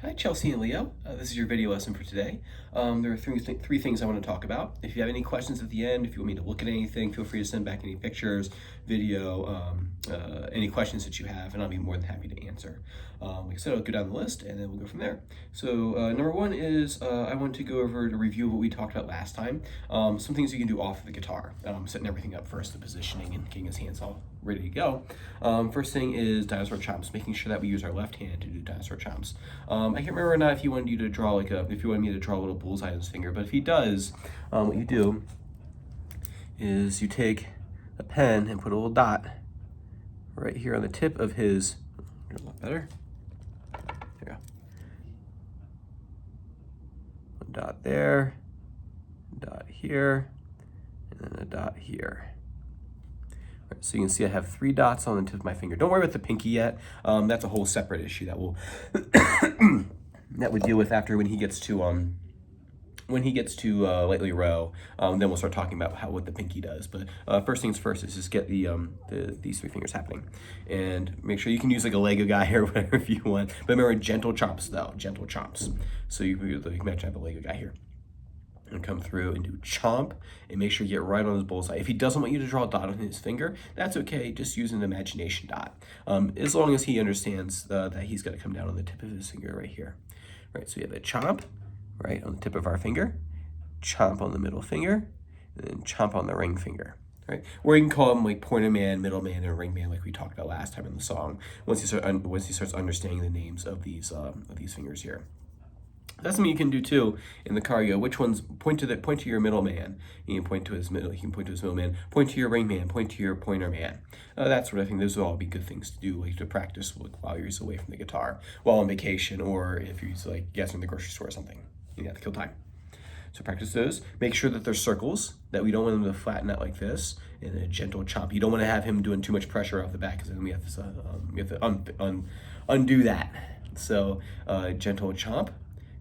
Hi, Chelsea and Leo. This is your video lesson for today. There are three things I want to talk about. If you have any questions at the end, if you want me to look at anything, feel free to send back any pictures, video, any questions that you have, and I'll be more than happy to answer. Like I said, I'll go down the list and then we'll go from there. So number one is I want to go over to review what we talked about last time. Some things you can do off of the guitar, setting everything up first, the positioning and getting his hands all ready to go. First thing is dinosaur chomps, making sure that we use our left hand to do dinosaur chomps. I can't remember or not if he wanted you to draw if you wanted me to draw a little bullseye on his finger, but if he does, what you do is you take a pen and put a little dot right here on the tip of his, a lot better, there you go. A dot there, a dot here, and then a dot here. So you can see I have 3 dots on the tip of my finger. Don't worry about the pinky yet. That's a whole separate issue that we'll that we deal with after when he gets to lightly row. Then we'll start talking about what the pinky does. But first things first is just get these 3 fingers happening, and make sure you can use like a Lego guy or whatever if you want. But remember, gentle chomps though, gentle chomps. So you can imagine I have a Lego guy here. And come through and do chomp and make sure you get right on his bullseye. If he doesn't want you to draw a dot on his finger, that's okay. Just use an imagination dot. As long as he understands that he's got to come down on the tip of his finger right here. Right, so we have a chomp right on the tip of our finger, chomp on the middle finger, and then chomp on the ring finger. Right, or you can call him like pointer man, middle man, and ring man, like we talked about last time in the song. Once he starts understanding the names of these fingers here. That's something you can do too in the cardio. Which ones point to your middle man? You can point to his middle. You can point to his middle man. Point to your ring man. Point to your pointer man. That sort of thing. Those will all be good things to do, like to practice while you're away from the guitar, while on vacation, or if you're like in the grocery store or something. You have to kill time. So practice those. Make sure that there's circles, that we don't want them to flatten out like this, and a gentle chomp. You don't want to have him doing too much pressure off the back, because then we have to undo that. So gentle chomp.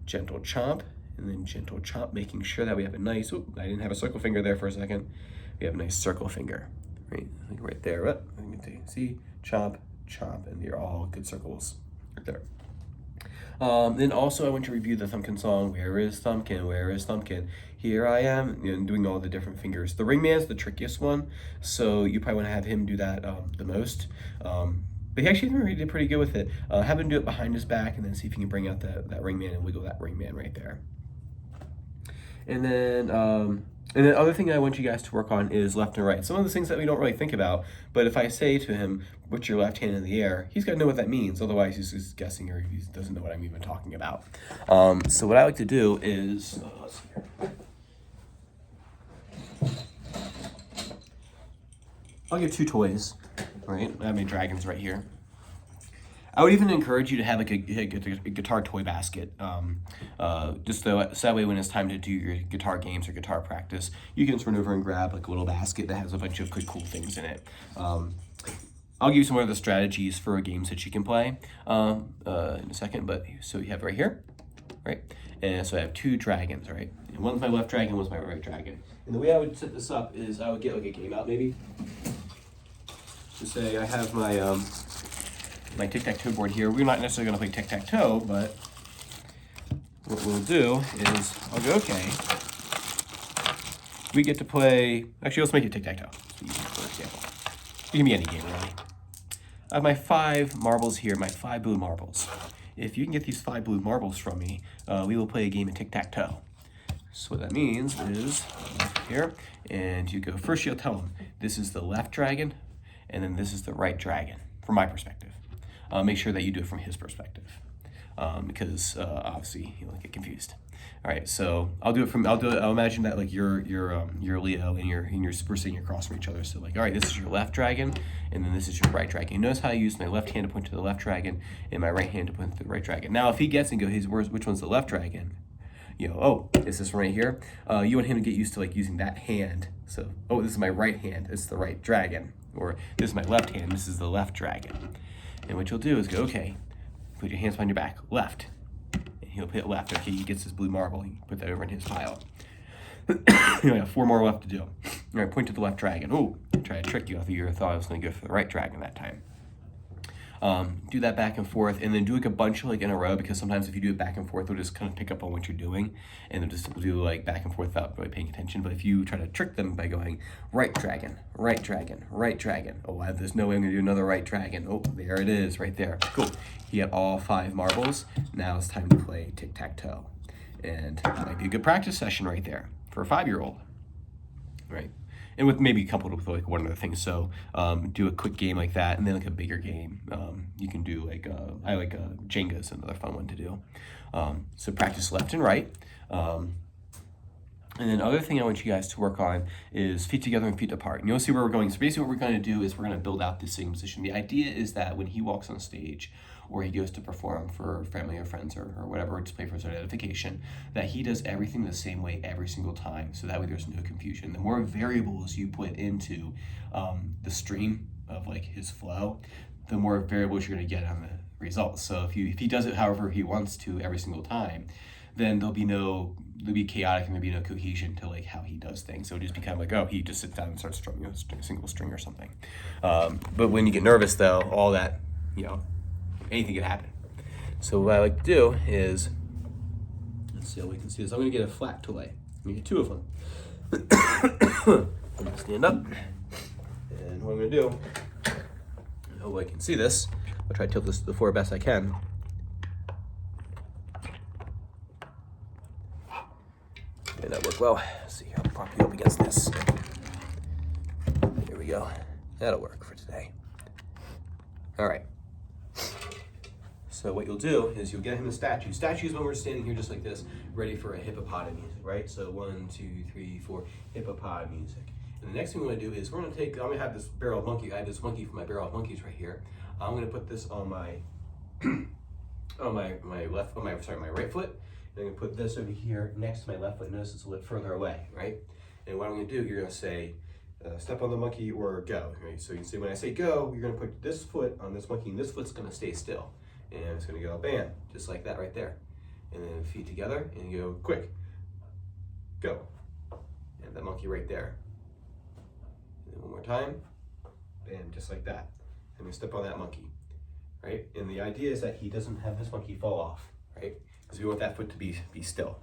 Gentle chomp, and then gentle chomp, making sure that we have a nice, I didn't have a circle finger there for a second. We have a nice circle finger, right? Like right there, you can see, chomp, chomp, and they're all good circles right there. Then also I want to review the Thumbkin song, Where is Thumbkin, Where is Thumbkin? Here I am, and doing all the different fingers. The ring man's the trickiest one, so you probably want to have him do that the most. But he actually did pretty good with it. Have him do it behind his back, and then see if you can bring out that ring man and wiggle that ring man right there. And then other thing I want you guys to work on is left and right. Some of the things that we don't really think about, but if I say to him, put your left hand in the air, he's got to know what that means. Otherwise, he's just guessing, or he doesn't know what I'm even talking about. So what I like to do is, let's see here. I'll give 2 toys. Right, I have my dragons right here. I would even encourage you to have like a guitar toy basket, just so that way when it's time to do your guitar games or guitar practice, you can just run over and grab like a little basket that has a bunch of good, cool things in it. I'll give you some other strategies for games that you can play in a second, but so you have right here, right? And so I have 2 dragons, right? And one's my left dragon, one's my right dragon. And the way I would set this up is I would get like a game out maybe. To say I have my my tic-tac-toe board here. We're not necessarily going to play tic-tac-toe, but what we'll do is I'll go, okay, we get to play, actually let's make it tic-tac-toe, for example. It can be any game really. I have my 5 marbles here, my 5 blue marbles. If you can get these 5 blue marbles from me, we will play a game of tic-tac-toe. So what that means is here, and you go, first you'll tell them, this is the left dragon, and then this is the right dragon, from my perspective. Make sure that you do it from his perspective, because obviously he'll get confused. All right, so I'll imagine that like you're Leo and you're sitting across from each other. So like, all right, this is your left dragon, and then this is your right dragon. You notice how I use my left hand to point to the left dragon and my right hand to point to the right dragon. Now, if he gets and goes, which one's the left dragon? Oh, is this right here? You want him to get used to like using that hand. So, oh, this is my right hand. This is the right dragon. Or this is my left hand, this is the left dragon. And what you'll do is go, okay, put your hands behind your back, left. And he'll hit left. Okay, he gets his blue marble, you put that over in his pile. You have 4 more left to do. All right, point to the left dragon. Oh, try to trick you. I thought I was going to go for the right dragon that time. Do that back and forth, and then do like a bunch like in a row, because sometimes if you do it back and forth, they'll just kind of pick up on what you're doing, and they'll just do like back and forth without really paying attention. But if you try to trick them by going right dragon, right dragon, right dragon, oh, there's no way I'm gonna do another right dragon. Oh, there it is, right there. Cool. He had all 5 marbles. Now it's time to play tic-tac-toe, and that might be a good practice session right there for a 5-year-old, right? And with maybe coupled with like one other thing. So do a quick game like that, and then like a bigger game. You can do like, I like Jenga is another fun one to do. So practice left and right. And then other thing I want you guys to work on is feet together and feet apart. And you'll see where we're going. So basically what we're going to do is we're going to build out this sitting position. The idea is that when he walks on stage, or he goes to perform for family or friends or whatever, to play for his identification, that he does everything the same way every single time. So that way there's no confusion. The more variables you put into the stream of like his flow, the more variables you're gonna get on the results. So if he does it however he wants to every single time, then there'll be chaotic and there'll be no cohesion to like how he does things. So it'll just be kind of like, oh, he just sits down and starts strumming a single string or something. But when you get nervous though, all that, anything could happen. So what I like to do is, let's see how we can see this. I'm gonna get a flat toy. I'm gonna get 2 of them. I'm gonna stand up, and what I'm gonna do, I hope I can see this. I'll try to tilt this to the floor best I can. Did that work well? Let's see here, I'll prop you up against this. Here we go. That'll work for today. All right. So what you'll do is you'll get him a statue. Statue is when we're standing here just like this, ready for a hippopotame music, right? So 1, 2, 3, 4, hippopotame music. And the next thing we're gonna do is I'm gonna have this barrel of monkey. I have this monkey from my barrel of monkeys right here. I'm gonna put this on my my right foot. And I'm gonna put this over here next to my left foot. Notice it's a little bit further away, right? And what I'm gonna do, you're gonna say, step on the monkey or go, right? So you can say, when I say go, you're gonna put this foot on this monkey, and this foot's gonna stay still. And it's gonna go bam, just like that right there. And then feet together, and you go quick, go. And that monkey right there. And then one more time, bam, just like that. And we step on that monkey, right? And the idea is that he doesn't have this monkey fall off, right? Because we want that foot to be still.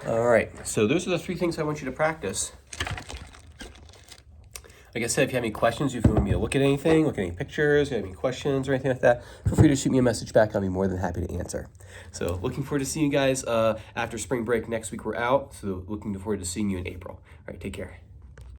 All right, so those are the 3 things I want you to practice. Like I said, if you have any questions, if you want me to look at anything, look at any pictures, if you have any questions or anything like that, feel free to shoot me a message back. I'll be more than happy to answer. So looking forward to seeing you guys after spring break. Next week we're out, so looking forward to seeing you in April. All right, take care.